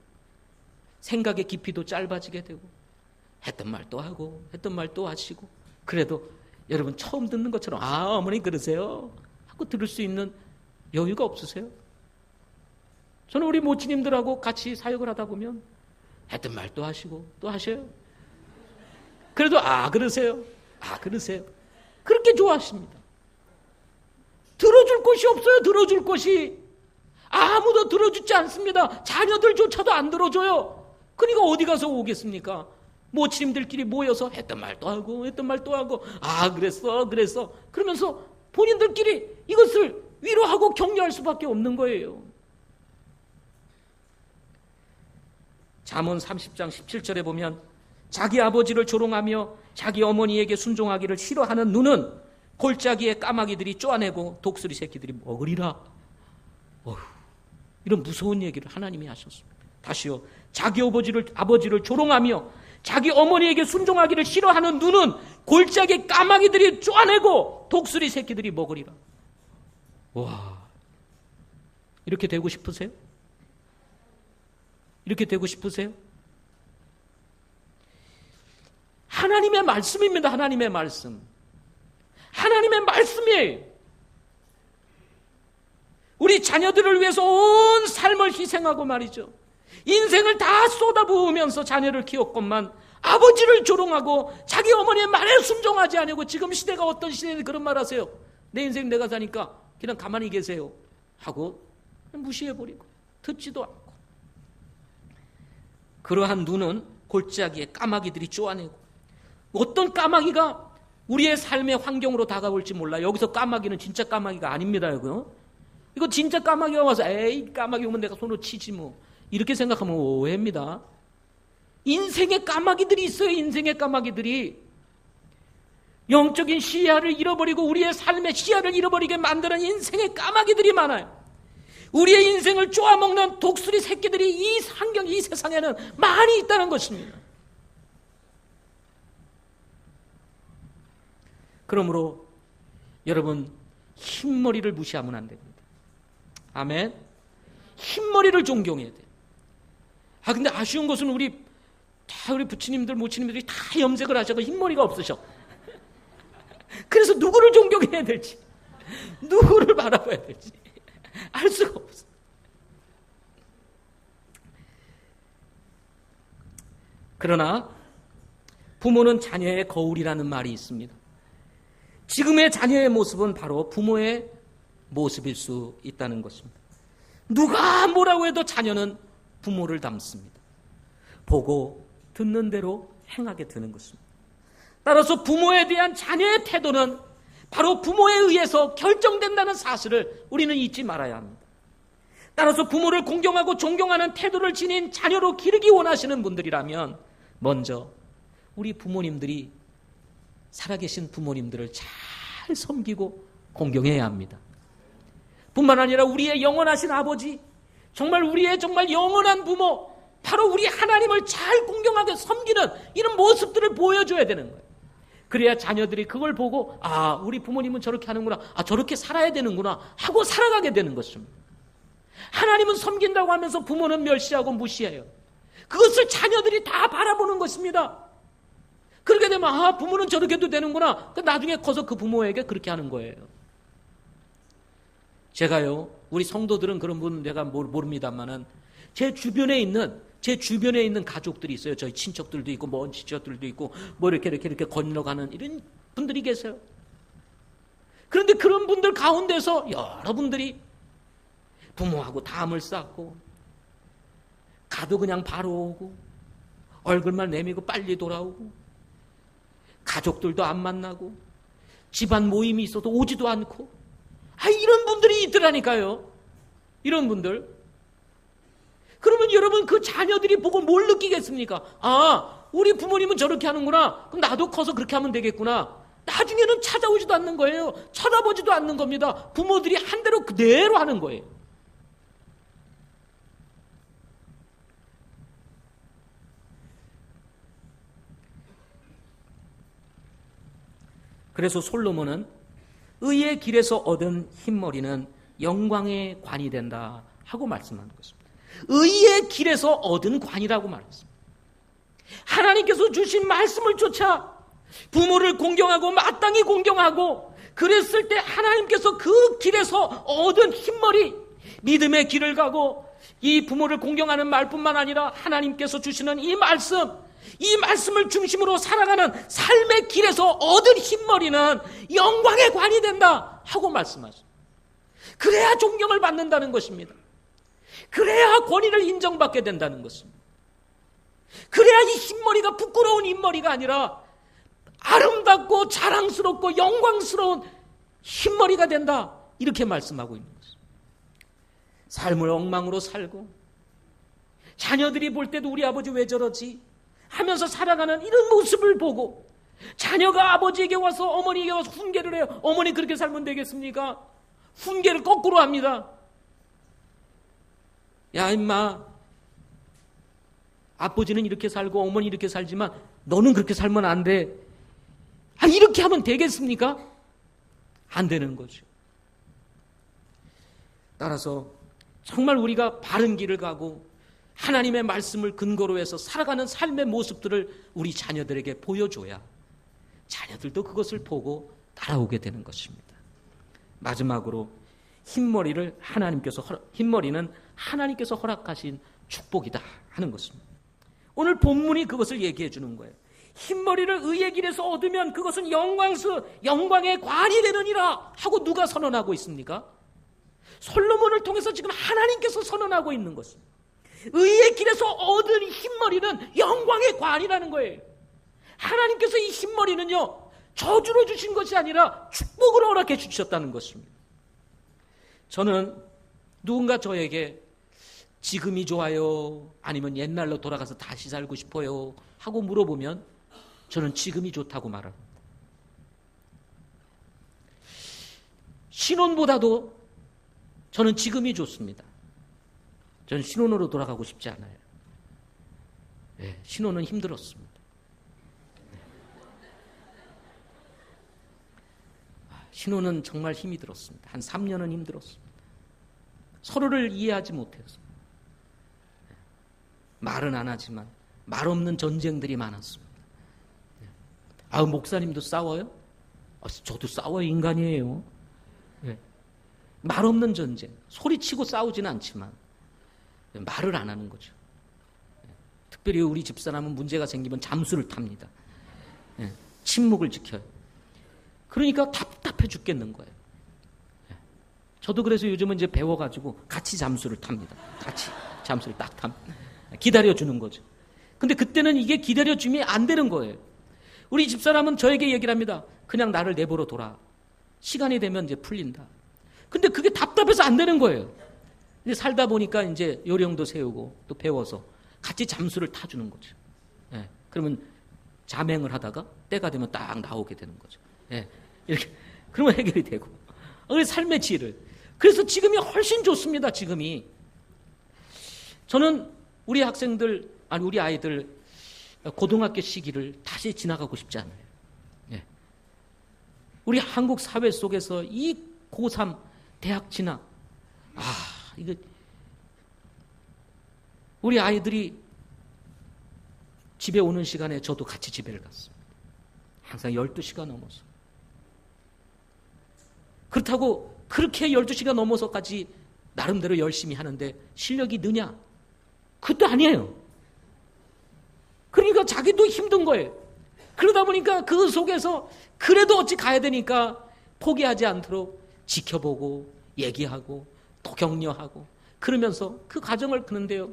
생각의 깊이도 짧아지게 되고 했던 말 또 하고 했던 말 또 하시고 그래도 여러분 처음 듣는 것처럼 어머니 그러세요 하고 들을 수 있는 여유가 없으세요? 저는 우리 모치님들하고 같이 사역을 하다 보면 했던 말 또 하시고 또 하셔요. 그래도 그러세요. 그러세요. 그렇게 좋아하십니다. 들어줄 곳이 없어요. 들어줄 곳이. 아무도 들어주지 않습니다. 자녀들조차도 안 들어줘요. 그러니까 어디 가서 오겠습니까? 모치님들끼리 모여서 했던 말 또 하고 했던 말 또 하고 그랬어 그러면서 본인들끼리 이것을 위로하고 격려할 수밖에 없는 거예요. 잠언 30장 17절에 보면 자기 아버지를 조롱하며 자기 어머니에게 순종하기를 싫어하는 눈은 골짜기의 까마귀들이 쪼아내고 독수리 새끼들이 먹으리라. 이런 무서운 얘기를 하나님이 하셨습니다. 다시요. 자기 아버지를 조롱하며 자기 어머니에게 순종하기를 싫어하는 눈은 골짜기의 까마귀들이 쪼아내고 독수리 새끼들이 먹으리라. 이렇게 되고 싶으세요? 이렇게 되고 싶으세요? 하나님의 말씀입니다. 하나님의 말씀. 하나님의 말씀이에요. 우리 자녀들을 위해서 온 삶을 희생하고 말이죠. 인생을 다 쏟아부으면서 자녀를 키웠건만 아버지를 조롱하고 자기 어머니의 말에 순종하지 않고 지금 시대가 어떤 시대인지 그런 말 하세요. 내 인생 내가 사니까 그냥 가만히 계세요 하고 무시해버리고 듣지도 않고 그러한 눈은 골짜기에 까마귀들이 쪼아내고 어떤 까마귀가 우리의 삶의 환경으로 다가올지 몰라요. 여기서 까마귀는 진짜 까마귀가 아닙니다. 이거 진짜 까마귀가 와서 에이 까마귀 오면 내가 손으로 치지 뭐 이렇게 생각하면 오해입니다. 인생의 까마귀들이 있어요. 인생의 까마귀들이 영적인 시야를 잃어버리고 우리의 삶의 시야를 잃어버리게 만드는 인생의 까마귀들이 많아요. 우리의 인생을 쪼아먹는 독수리 새끼들이 이 환경, 이 세상에는 많이 있다는 것입니다. 그러므로 여러분 흰머리를 무시하면 안 됩니다. 아멘. 흰머리를 존경해야 돼요. 근데 아쉬운 것은 우리 부처님들, 모치님들이 다 염색을 하셔서 흰머리가 없으셔. 그래서 누구를 존경해야 될지, 누구를 바라봐야 될지 알 수가 없어. 그러나 부모는 자녀의 거울이라는 말이 있습니다. 지금의 자녀의 모습은 바로 부모의 모습일 수 있다는 것입니다. 누가 뭐라고 해도 자녀는 부모를 닮습니다. 보고 듣는 대로 행하게 되는 것입니다. 따라서 부모에 대한 자녀의 태도는 바로 부모에 의해서 결정된다는 사실을 우리는 잊지 말아야 합니다. 따라서 부모를 공경하고 존경하는 태도를 지닌 자녀로 기르기 원하시는 분들이라면 먼저 우리 부모님들이 살아계신 부모님들을 잘 섬기고 공경해야 합니다. 뿐만 아니라 우리의 영원하신 아버지, 정말 우리의 정말 영원한 부모, 바로 우리 하나님을 잘 공경하게 섬기는 이런 모습들을 보여줘야 되는 거예요. 그래야 자녀들이 그걸 보고 우리 부모님은 저렇게 하는구나, 저렇게 살아야 되는구나 하고 살아가게 되는 것입니다. 하나님은 섬긴다고 하면서 부모는 멸시하고 무시해요. 그것을 자녀들이 다 바라보는 것입니다. 그렇게 되면 부모는 저렇게 해도 되는구나. 나중에 커서 그 부모에게 그렇게 하는 거예요. 제가요, 우리 성도들은 그런 분 내가 모릅니다만은 제 주변에 있는 가족들이 있어요. 저희 친척들도 있고 먼 친척들도 있고 이렇게 건너가는 이런 분들이 계세요. 그런데 그런 분들 가운데서 여러분들이 부모하고 담을 쌓고 가도 그냥 바로 오고 얼굴만 내미고 빨리 돌아오고 가족들도 안 만나고 집안 모임이 있어도 오지도 않고 이런 분들이 있더라니까요. 이런 분들. 그러면 여러분 그 자녀들이 보고 뭘 느끼겠습니까? 우리 부모님은 저렇게 하는구나. 그럼 나도 커서 그렇게 하면 되겠구나. 나중에는 찾아오지도 않는 거예요. 쳐다보지도 않는 겁니다. 부모들이 한 대로 그대로 하는 거예요. 그래서 솔로몬은 의의 길에서 얻은 흰머리는 영광의 관이 된다 하고 말씀하는 것입니다. 의의 길에서 얻은 관이라고 말했습니다. 하나님께서 주신 말씀을 쫓아 부모를 공경하고 마땅히 공경하고 그랬을 때 하나님께서 그 길에서 얻은 흰머리, 믿음의 길을 가고 이 부모를 공경하는 말뿐만 아니라 하나님께서 주시는 이 말씀을 중심으로 살아가는 삶의 길에서 얻은 흰머리는 영광의 관이 된다 하고 말씀하십니다. 그래야 존경을 받는다는 것입니다. 그래야 권위를 인정받게 된다는 것입니다. 그래야 이 흰머리가 부끄러운 흰머리가 아니라 아름답고 자랑스럽고 영광스러운 흰머리가 된다, 이렇게 말씀하고 있는 것입니다. 삶을 엉망으로 살고 자녀들이 볼 때도 우리 아버지 왜 저러지 하면서 살아가는 이런 모습을 보고 자녀가 아버지에게 와서 어머니에게 와서 훈계를 해요. 어머니 그렇게 살면 되겠습니까? 훈계를 거꾸로 합니다. 야 임마, 아버지는 이렇게 살고 어머니 이렇게 살지만 너는 그렇게 살면 안 돼. 이렇게 하면 되겠습니까? 안 되는 거죠. 따라서 정말 우리가 바른 길을 가고 하나님의 말씀을 근거로 해서 살아가는 삶의 모습들을 우리 자녀들에게 보여줘야 자녀들도 그것을 보고 따라오게 되는 것입니다. 마지막으로 흰머리는 하나님께서 허락하신 축복이다 하는 것입니다. 오늘 본문이 그것을 얘기해 주는 거예요. 흰머리를 의의 길에서 얻으면 그것은 영광의 관이 되느니라 하고 누가 선언하고 있습니까? 솔로몬을 통해서 지금 하나님께서 선언하고 있는 것입니다. 의의 길에서 얻은 흰머리는 영광의 관이라는 거예요. 하나님께서 이 흰머리는요, 저주로 주신 것이 아니라 축복으로 허락해 주셨다는 것입니다. 저는 누군가 저에게 지금이 좋아요? 아니면 옛날로 돌아가서 다시 살고 싶어요? 하고 물어보면 저는 지금이 좋다고 말합니다. 신혼보다도 저는 지금이 좋습니다. 저는 신혼으로 돌아가고 싶지 않아요. 네, 신혼은 힘들었습니다. 신혼은 정말 힘이 들었습니다. 한 3년은 힘들었습니다. 서로를 이해하지 못해서. 말은 안 하지만 말 없는 전쟁들이 많았습니다. 목사님도 싸워요? 저도 싸워요. 인간이에요. 말 없는 전쟁. 소리치고 싸우지는 않지만 말을 안 하는 거죠. 특별히 우리 집사람은 문제가 생기면 잠수를 탑니다. 침묵을 지켜요. 그러니까 답답해 죽겠는 거예요. 저도 그래서 요즘은 이제 배워가지고 같이 잠수를 탑니다. 같이 잠수를 딱 탑니다. 기다려주는 거죠. 근데 그때는 이게 기다려주면 안 되는 거예요. 우리 집사람은 저에게 얘기를 합니다. 그냥 나를 내버려 둬라. 시간이 되면 이제 풀린다. 근데 그게 답답해서 안 되는 거예요. 근데 살다 보니까 이제 요령도 세우고 또 배워서 같이 잠수를 타주는 거죠. 그러면 잠행을 하다가 때가 되면 딱 나오게 되는 거죠. 이렇게. 그러면 해결이 되고. 그래서 삶의 질을. 그래서 지금이 훨씬 좋습니다, 지금이. 저는 우리 아이들 고등학교 시기를 다시 지나가고 싶지 않아요. 우리 한국 사회 속에서 이 고3 대학 진학, 이거 우리 아이들이 집에 오는 시간에 저도 같이 집에를 갔습니다. 항상 12시가 넘어서. 그렇다고 그렇게 12시가 넘어서까지 나름대로 열심히 하는데 실력이 느냐? 그것도 아니에요. 그러니까 자기도 힘든 거예요. 그러다 보니까 그 속에서 그래도 어찌 가야 되니까 포기하지 않도록 지켜보고 얘기하고 또 격려하고 그러면서 그 과정을 끄는데요.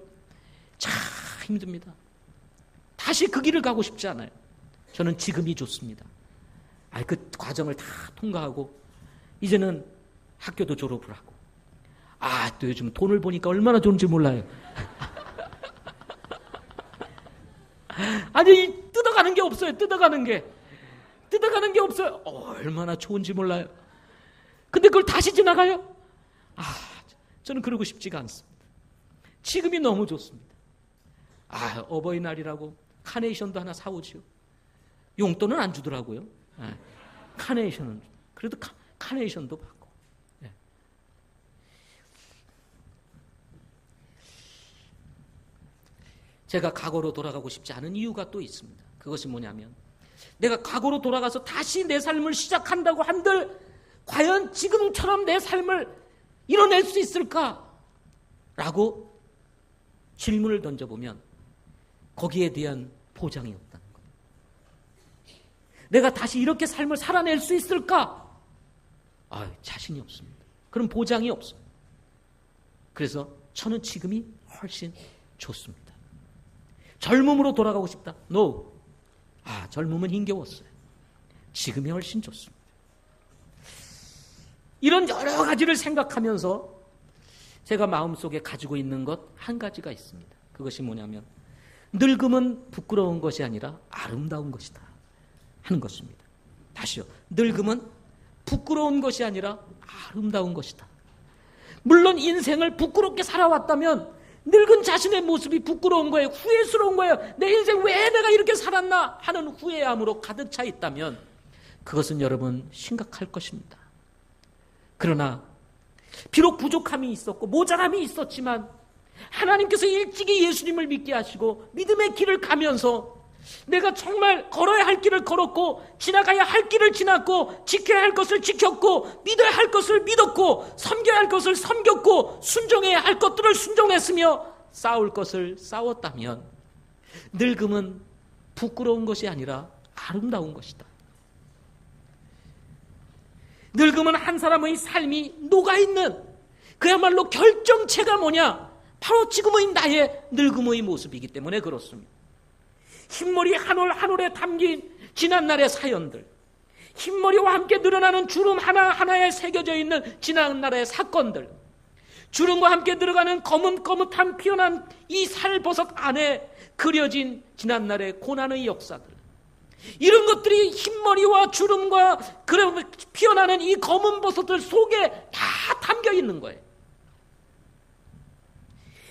참 힘듭니다. 다시 그 길을 가고 싶지 않아요. 저는 지금이 좋습니다. 그 과정을 다 통과하고 이제는 학교도 졸업을 하고 또 요즘 돈을 보니까 얼마나 좋은지 몰라요. 아니 뜯어가는 게 없어요. 뜯어가는 게 없어요. 얼마나 좋은지 몰라요. 근데 그걸 다시 지나가요? 저는 그러고 싶지가 않습니다. 지금이 너무 좋습니다. 어버이날이라고 카네이션도 하나 사오지요. 용돈은 안 주더라고요. 카네이션은 그래도 카네이션도 받고. 제가 과거로 돌아가고 싶지 않은 이유가 또 있습니다. 그것이 뭐냐면 내가 과거로 돌아가서 다시 내 삶을 시작한다고 한들 과연 지금처럼 내 삶을 이뤄낼 수 있을까? 라고 질문을 던져보면 거기에 대한 보장이 없다는 거예요. 내가 다시 이렇게 삶을 살아낼 수 있을까? 자신이 없습니다. 그럼 보장이 없어요. 그래서 저는 지금이 훨씬 좋습니다. 젊음으로 돌아가고 싶다. No. 젊음은 힘겨웠어요. 지금이 훨씬 좋습니다. 이런 여러 가지를 생각하면서 제가 마음속에 가지고 있는 것 한 가지가 있습니다. 그것이 뭐냐면 늙음은 부끄러운 것이 아니라 아름다운 것이다 하는 것입니다. 다시요. 늙음은 부끄러운 것이 아니라 아름다운 것이다. 물론 인생을 부끄럽게 살아왔다면 늙은 자신의 모습이 부끄러운 거예요. 후회스러운 거예요. 내 인생 왜 내가 이렇게 살았나 하는 후회함으로 가득 차 있다면 그것은 여러분 심각할 것입니다. 그러나 비록 부족함이 있었고 모자람이 있었지만 하나님께서 일찍이 예수님을 믿게 하시고 믿음의 길을 가면서 내가 정말 걸어야 할 길을 걸었고 지나가야 할 길을 지났고 지켜야 할 것을 지켰고 믿어야 할 것을 믿었고 섬겨야 할 것을 섬겼고 순종해야 할 것들을 순종했으며 싸울 것을 싸웠다면 늙음은 부끄러운 것이 아니라 아름다운 것이다. 늙음은 한 사람의 삶이 녹아있는 그야말로 결정체가 뭐냐? 바로 지금의 나의 늙음의 모습이기 때문에 그렇습니다. 흰머리 한 올 한 올에 담긴 지난날의 사연들, 흰머리와 함께 늘어나는 주름 하나하나에 새겨져 있는 지난날의 사건들, 주름과 함께 들어가는 거뭇거뭇한 피어난 이 살버섯 안에 그려진 지난날의 고난의 역사들, 이런 것들이 흰머리와 주름과 피어나는 이 검은 버섯들 속에 다 담겨 있는 거예요.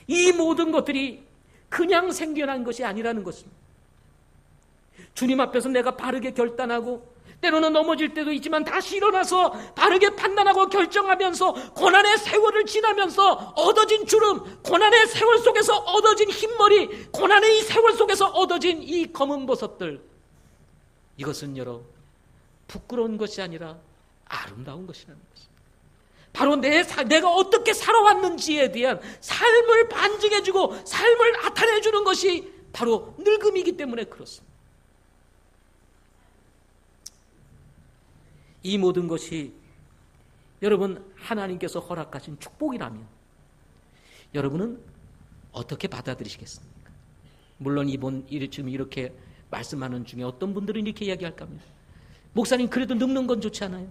이 모든 것들이 그냥 생겨난 것이 아니라는 것입니다. 주님 앞에서 내가 바르게 결단하고 때로는 넘어질 때도 있지만 다시 일어나서 바르게 판단하고 결정하면서 고난의 세월을 지나면서 얻어진 주름, 고난의 세월 속에서 얻어진 흰머리, 고난의 이 세월 속에서 얻어진 이 검은 버섯들, 이것은 여러분 부끄러운 것이 아니라 아름다운 것이라는 것입니다. 바로 내가 어떻게 살아왔는지에 대한 삶을 반증해주고 삶을 나타내주는 것이 바로 늙음이기 때문에 그렇습니다. 이 모든 것이 여러분 하나님께서 허락하신 축복이라면 여러분은 어떻게 받아들이시겠습니까? 물론 지금 이렇게 말씀하는 중에 어떤 분들은 이렇게 이야기할까 합니다. 목사님 그래도 늙는 건 좋지 않아요?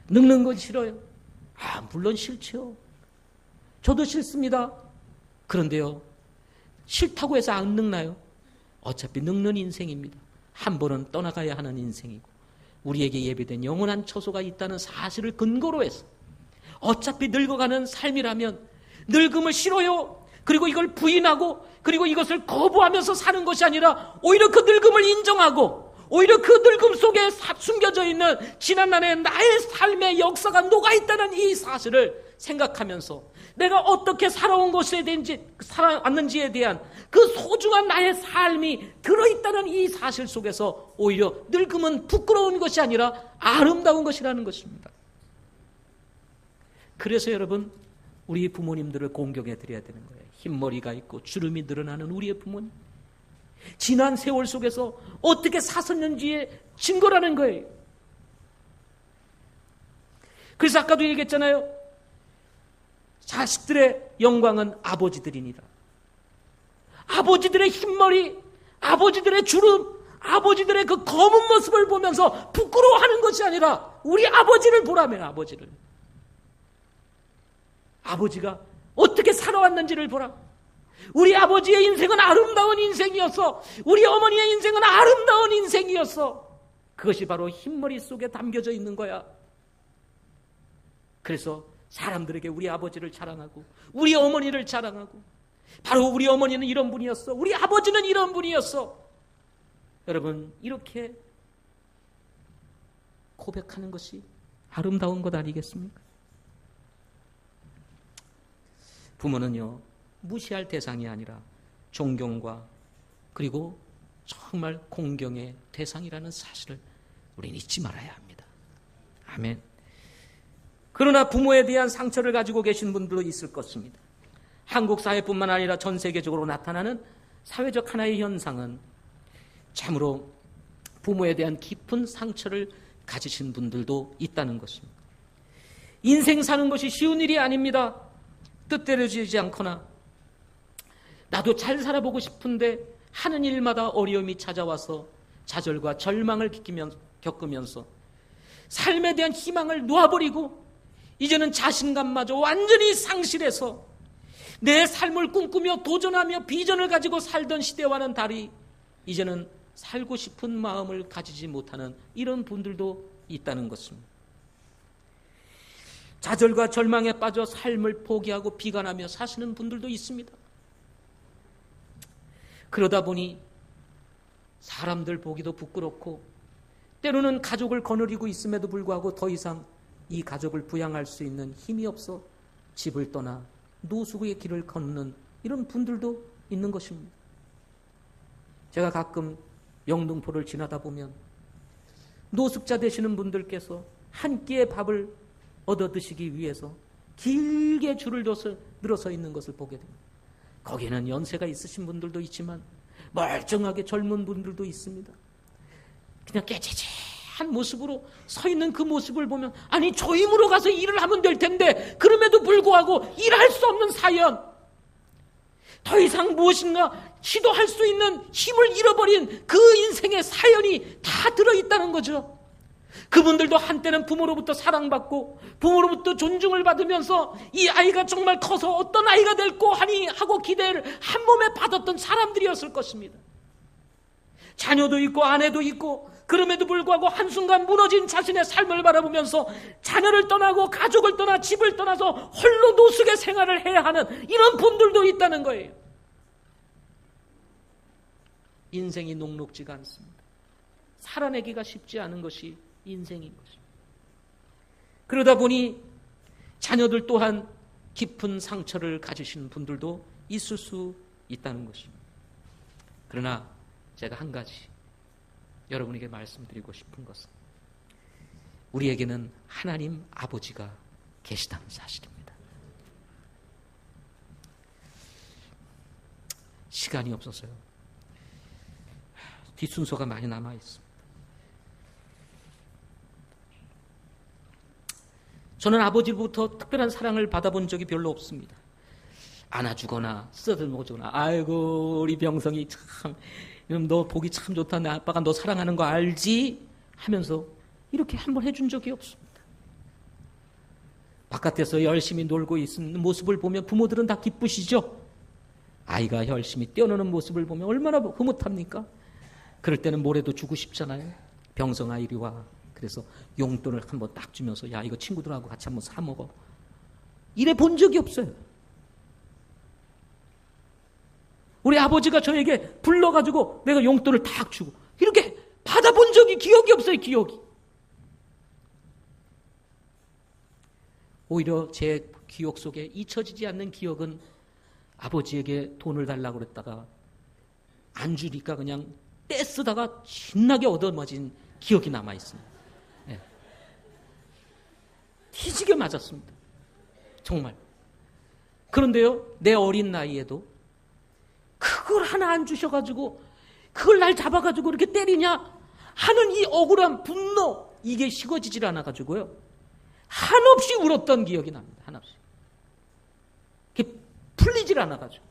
늙는 건 싫어요? 물론 싫죠. 저도 싫습니다. 그런데요, 싫다고 해서 안 늙나요? 어차피 늙는 인생입니다. 한 번은 떠나가야 하는 인생이고 우리에게 예비된 영원한 처소가 있다는 사실을 근거로 해서 어차피 늙어가는 삶이라면 늙음을 싫어요. 그리고 이걸 부인하고 그리고 이것을 거부하면서 사는 것이 아니라 오히려 그 늙음을 인정하고 오히려 그 늙음 속에 숨겨져 있는 지난날의 나의 삶의 역사가 녹아있다는 이 사실을 생각하면서 내가 어떻게 살아왔는지에 대한 그 소중한 나의 삶이 들어있다는 이 사실 속에서 오히려 늙음은 부끄러운 것이 아니라 아름다운 것이라는 것입니다. 그래서 여러분 우리 부모님들을 공경해 드려야 되는 거예요. 흰머리가 있고 주름이 늘어나는 우리의 부모님, 지난 세월 속에서 어떻게 사셨는지의 증거라는 거예요. 그래서 아까도 얘기했잖아요. 자식들의 영광은 아버지들이니라. 아버지들의 흰머리, 아버지들의 주름, 아버지들의 그 검은 모습을 보면서 부끄러워하는 것이 아니라 우리 아버지를 보라며. 아버지가 어떻게 살아왔는지를 보라. 우리 아버지의 인생은 아름다운 인생이었어. 우리 어머니의 인생은 아름다운 인생이었어. 그것이 바로 흰머리 속에 담겨져 있는 거야. 그래서 사람들에게 우리 아버지를 자랑하고 우리 어머니를 자랑하고 바로 우리 어머니는 이런 분이었어. 우리 아버지는 이런 분이었어. 여러분 이렇게 고백하는 것이 아름다운 것 아니겠습니까? 부모는요 무시할 대상이 아니라 존경과 그리고 정말 공경의 대상이라는 사실을 우리는 잊지 말아야 합니다. 아멘. 그러나 부모에 대한 상처를 가지고 계신 분들도 있을 것입니다. 한국 사회뿐만 아니라 전 세계적으로 나타나는 사회적 하나의 현상은 참으로 부모에 대한 깊은 상처를 가지신 분들도 있다는 것입니다. 인생 사는 것이 쉬운 일이 아닙니다. 뜻대로 되지 않거나 나도 잘 살아보고 싶은데 하는 일마다 어려움이 찾아와서 좌절과 절망을 겪으면서 삶에 대한 희망을 놓아버리고 이제는 자신감마저 완전히 상실해서 내 삶을 꿈꾸며 도전하며 비전을 가지고 살던 시대와는 달리 이제는 살고 싶은 마음을 가지지 못하는 이런 분들도 있다는 것입니다. 좌절과 절망에 빠져 삶을 포기하고 비관하며 사시는 분들도 있습니다. 그러다 보니 사람들 보기도 부끄럽고 때로는 가족을 거느리고 있음에도 불구하고 더 이상 이 가족을 부양할 수 있는 힘이 없어 집을 떠나 노숙의 길을 걷는 이런 분들도 있는 것입니다. 제가 가끔 영등포를 지나다 보면 노숙자 되시는 분들께서 한 끼의 밥을 얻어 드시기 위해서 길게 줄을 늘어서 있는 것을 보게 됩니다. 거기에는 연세가 있으신 분들도 있지만 멀쩡하게 젊은 분들도 있습니다. 그냥 깨재재한 모습으로 서 있는 그 모습을 보면 아니 저 힘으로 가서 일을 하면 될 텐데 그럼에도 불구하고 일할 수 없는 사연, 더 이상 무엇인가 시도할 수 있는 힘을 잃어버린 그 인생의 사연이 다 들어있다는 거죠. 그분들도 한때는 부모로부터 사랑받고 부모로부터 존중을 받으면서 이 아이가 정말 커서 어떤 아이가 될고 하니 하고 기대를 한 몸에 받았던 사람들이었을 것입니다. 자녀도 있고 아내도 있고 그럼에도 불구하고 한순간 무너진 자신의 삶을 바라보면서 자녀를 떠나고 가족을 떠나 집을 떠나서 홀로 노숙의 생활을 해야 하는 이런 분들도 있다는 거예요. 인생이 녹록지가 않습니다. 살아내기가 쉽지 않은 것이 인생인 것입니다. 그러다 보니 자녀들 또한 깊은 상처를 가지시는 분들도 있을 수 있다는 것입니다. 그러나 제가 한 가지 여러분에게 말씀드리고 싶은 것은 우리에게는 하나님 아버지가 계시다는 사실입니다. 시간이 없어서요. 뒷순서가 많이 남아있습니다. 저는 아버지로부터 특별한 사랑을 받아본 적이 별로 없습니다. 안아주거나 쓰다듬어주거나 아이고 우리 병성이 참 너 보기 참 좋다. 내 아빠가 너 사랑하는 거 알지? 하면서 이렇게 한번 해준 적이 없습니다. 바깥에서 열심히 놀고 있는 모습을 보면 부모들은 다 기쁘시죠? 아이가 열심히 뛰어노는 모습을 보면 얼마나 흐뭇합니까? 그럴 때는 뭐라도 주고 싶잖아요. 병성아 이리 와. 그래서 용돈을 한번 딱 주면서 야 이거 친구들하고 같이 한번 사 먹어. 이래 본 적이 없어요. 우리 아버지가 저에게 불러가지고 내가 용돈을 딱 주고 이렇게 받아본 적이 기억이 없어요. 기억이. 오히려 제 기억 속에 잊혀지지 않는 기억은 아버지에게 돈을 달라고 그랬다가 안 주니까 그냥 떼쓰다가 신나게 얻어맞은 기억이 남아있습니다. 네. 뒤지게 맞았습니다. 정말. 그런데요, 내 어린 나이에도 그걸 하나 안 주셔가지고 그걸 날 잡아가지고 이렇게 때리냐 하는 이 억울한 분노, 이게 식어지질 않아가지고요 한없이 울었던 기억이 납니다. 한없이. 그게 풀리질 않아가지고.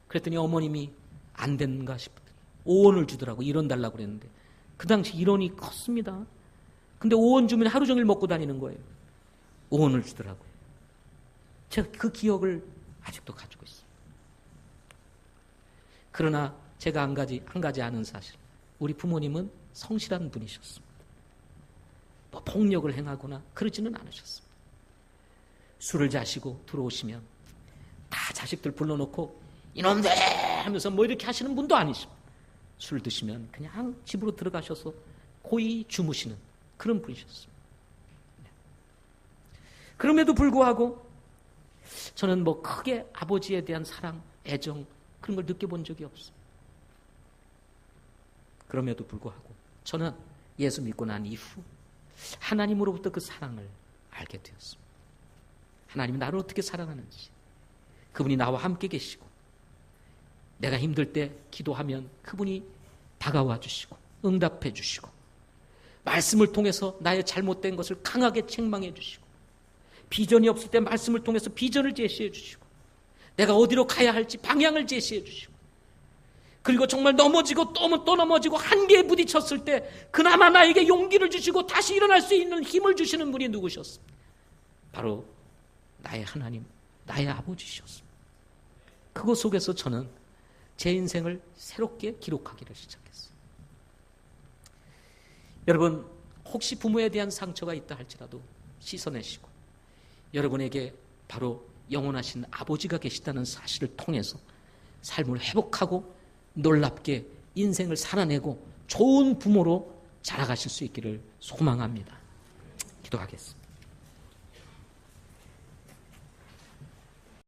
그랬더니 어머님이 안 된가 싶더니 5원을 주더라고. 1원 달라고 그랬는데 그 당시 1원이 컸습니다. 근데 5원 주면 하루 종일 먹고 다니는 거예요. 5원을 주더라고요. 제가 그 기억을 아직도 가지고 있어요. 그러나 제가 한 가지 아는 사실, 우리 부모님은 성실한 분이셨습니다. 뭐 폭력을 행하거나 그러지는 않으셨습니다. 술을 자시고 들어오시면 다 자식들 불러놓고 이놈들 하면서 뭐 이렇게 하시는 분도 아니십니다. 술 드시면 그냥 집으로 들어가셔서 고이 주무시는 그런 분이셨습니다. 그럼에도 불구하고 저는 뭐 크게 아버지에 대한 사랑 애정, 그런 걸 느껴본 적이 없어요. 그럼에도 불구하고 저는 예수 믿고 난 이후 하나님으로부터 그 사랑을 알게 되었습니다. 하나님이 나를 어떻게 사랑하는지, 그분이 나와 함께 계시고 내가 힘들 때 기도하면 그분이 다가와 주시고 응답해 주시고 말씀을 통해서 나의 잘못된 것을 강하게 책망해 주시고 비전이 없을 때 말씀을 통해서 비전을 제시해 주시고 내가 어디로 가야 할지 방향을 제시해 주시고 그리고 정말 넘어지고 또 넘어지고 한계에 부딪혔을 때 그나마 나에게 용기를 주시고 다시 일어날 수 있는 힘을 주시는 분이 누구셨습니까? 바로 나의 하나님, 나의 아버지셨습니다. 그것 속에서 저는 제 인생을 새롭게 기록하기를 시작했어요. 여러분, 혹시 부모에 대한 상처가 있다 할지라도 씻어내시고 여러분에게 바로 영원하신 아버지가 계시다는 사실을 통해서 삶을 회복하고 놀랍게 인생을 살아내고 좋은 부모로 자라가실 수 있기를 소망합니다. 기도하겠습니다.